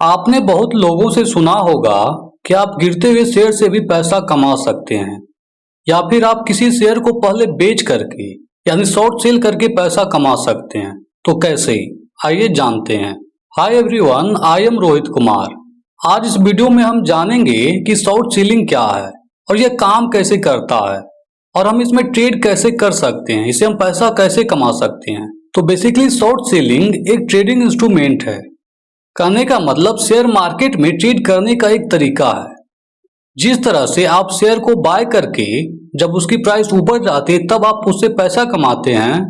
आपने बहुत लोगों से सुना होगा कि आप गिरते हुए शेयर से भी पैसा कमा सकते हैं, या फिर आप किसी शेयर को पहले बेच करके यानी शॉर्ट सेल करके पैसा कमा सकते हैं। तो कैसे, आइए जानते हैं। Hi everyone, I am Rohit Kumar. आज इस वीडियो में हम जानेंगे कि शॉर्ट सेलिंग क्या है और यह काम कैसे करता है, और हम इसमें ट्रेड कैसे कर सकते हैं, इससे हम पैसा कैसे कमा सकते हैं। तो बेसिकली शॉर्ट सेलिंग एक ट्रेडिंग इंस्ट्रूमेंट है। कहने का मतलब शेयर मार्केट में ट्रेड करने का एक तरीका है। जिस तरह से आप शेयर को बाय करके जब उसकी प्राइस ऊपर जाती है तब आप उससे पैसा कमाते हैं,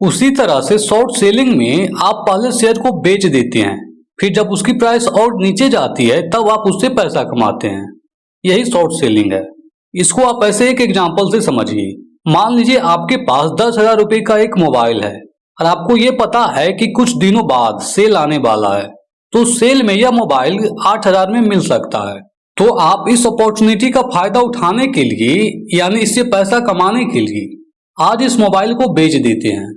उसी तरह से शॉर्ट सेलिंग में आप पहले शेयर को बेच देते हैं, फिर जब उसकी प्राइस और नीचे जाती है तब आप उससे पैसा कमाते हैं। यही शॉर्ट सेलिंग है। इसको आप ऐसे एक एग्जांपल से समझिए। मान लीजिए आपके पास 10,000 रुपए का एक मोबाइल है और आपको ये पता है कि कुछ दिनों बाद सेल आने वाला है, तो सेल में यह मोबाइल 8,000 में मिल सकता है। तो आप इस अपॉर्चुनिटी का फायदा उठाने के लिए यानी इससे पैसा कमाने के लिए आज इस मोबाइल को बेच देते हैं।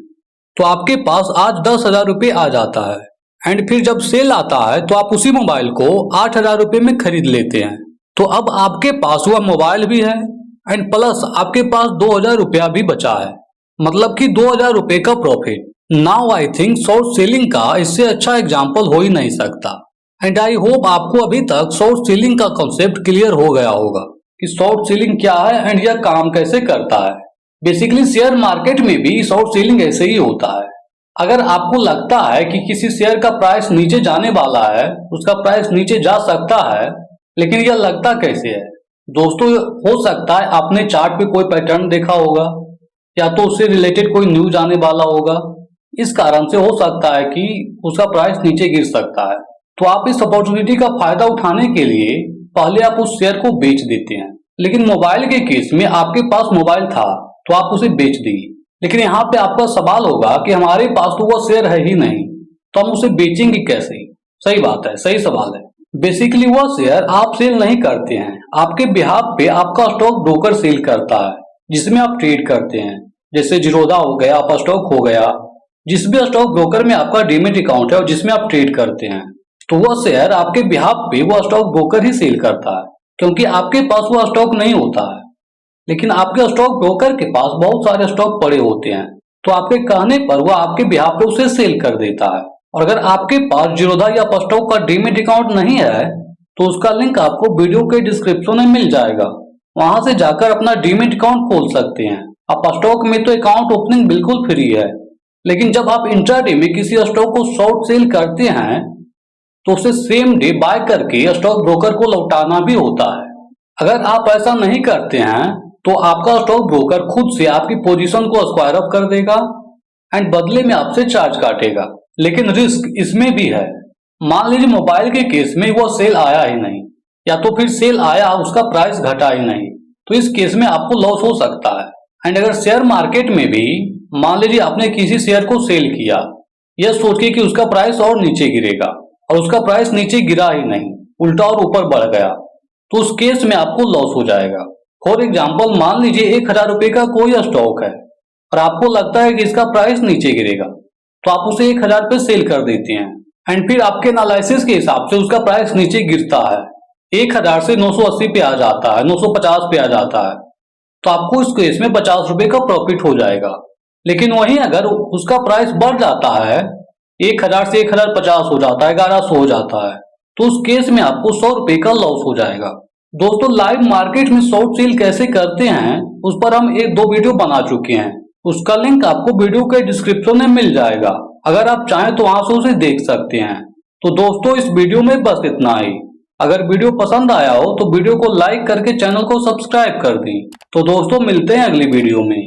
तो आपके पास आज 10,000 रुपये आ जाता है एंड फिर जब सेल आता है तो आप उसी मोबाइल को 8,000 रुपये में खरीद लेते हैं। तो अब आपके पास वह मोबाइल भी है एंड प्लस आपके पास 2,000 रुपया भी बचा है, मतलब कि 2,000 रुपये का profit. Now I think short selling का इससे अच्छा एग्जाम्पल हो ही नहीं सकता। एंड आई होप आपको अभी तक शॉर्ट सेलिंग का कॉन्सेप्ट क्लियर हो गया होगा कि शॉर्ट सेलिंग क्या है एंड यह काम कैसे करता है। बेसिकली शेयर मार्केट में भी शॉर्ट सेलिंग ऐसे ही होता है। अगर आपको लगता है कि किसी शेयर का प्राइस नीचे जाने वाला है, उसका प्राइस नीचे जा सकता है, लेकिन यह लगता कैसे है दोस्तों? हो सकता है आपने चार्ट पे कोई पैटर्न देखा होगा, या तो उससे रिलेटेड कोई न्यूज आने वाला होगा। इस कारण से हो सकता है कि उसका प्राइस नीचे गिर सकता है। तो आप इस अपॉर्चुनिटी का फायदा उठाने के लिए पहले आप उस शेयर को बेच देते हैं। लेकिन मोबाइल के केस में आपके पास मोबाइल था तो आप उसे बेच दिए, लेकिन यहाँ पे आपका सवाल होगा कि हमारे पास तो वह शेयर है ही नहीं, तो हम उसे बेचेंगे कैसे? सही बात है, सही सवाल है। बेसिकली वह शेयर आप सेल नहीं करते हैं, आपके बिहाफ पे आपका स्टॉक ब्रोकर सेल करता है, जिसमें आप ट्रेड करते हैं। जैसे जीरोधा हो गया, आप स्टॉक हो गया, जिस भी स्टॉक ब्रोकर में आपका डीमेट अकाउंट है और जिसमें आप ट्रेड करते हैं, तो वह शेयर आपके बिहाफ पे वह स्टॉक ब्रोकर ही सेल करता है, क्योंकि आपके पास वह स्टॉक नहीं होता है। लेकिन आपके स्टॉक ब्रोकर के पास बहुत सारे स्टॉक पड़े होते हैं, तो आपके कहने पर वह आपके बिहाफ पे उसे सेल कर देता है। और अगर आपके पास जीरोधा या स्टॉक का डीमेट अकाउंट नहीं है तो उसका लिंक आपको वीडियो के डिस्क्रिप्शन में मिल जाएगा, वहां से जाकर अपना डीमेट अकाउंट खोल सकते हैं। आप स्टॉक में तो अकाउंट ओपनिंग बिल्कुल फ्री है, लेकिन जब आप इंट्राडे में किसी स्टॉक को शॉर्ट सेल करते हैं तो उसे सेम डे बाय करके स्टॉक ब्रोकर को लौटाना भी होता है। अगर आप ऐसा नहीं करते हैं तो आपका स्टॉक ब्रोकर खुद से आपकी पोजीशन को स्क्वायर अप कर देगा एंड बदले में आपसे चार्ज काटेगा। लेकिन रिस्क इसमें भी है। मान लीजिए मोबाइल के केस में वो सेल आया ही नहीं, या तो फिर सेल आया उसका प्राइस घटा ही नहीं, तो इस केस में आपको लॉस हो सकता है। एंड अगर शेयर मार्केट में भी मान लीजिए आपने किसी शेयर को सेल किया यह सोच के कि उसका प्राइस और नीचे गिरेगा, और उसका प्राइस नीचे गिरा ही नहीं, उल्टा और ऊपर बढ़ गया, तो उस केस में आपको लॉस हो जाएगा। फॉर एग्जाम्पल मान लीजिए 1,000 रुपए का कोई स्टॉक है और आपको लगता है कि इसका प्राइस नीचे गिरेगा, तो आप उसे 1,000 पे सेल कर देते हैं एंड फिर आपके एनालिसिस के हिसाब से उसका प्राइस नीचे गिरता है, 1,000 से 980 पे आ जाता है, 950 पे आ जाता है, तो आपको इस केस में 50 रुपए का प्रॉफिट हो जाएगा। लेकिन वहीं अगर उसका प्राइस बढ़ जाता है, 1,000 से 1,050 हो जाता है, 1,100 हो जाता है, तो उस केस में आपको 100 रुपए का लॉस हो जाएगा। दोस्तों लाइव मार्केट में शॉर्ट सेल कैसे करते हैं उस पर हम 1-2 वीडियो बना चुके हैं, उसका लिंक आपको वीडियो के डिस्क्रिप्शन में मिल जाएगा। अगर आप चाहें तो वहां से उसे देख सकते हैं। तो दोस्तों इस वीडियो में बस इतना ही। अगर वीडियो पसंद आया हो तो वीडियो को लाइक करके चैनल को सब्सक्राइब कर दें। तो दोस्तों मिलते हैं अगली वीडियो में।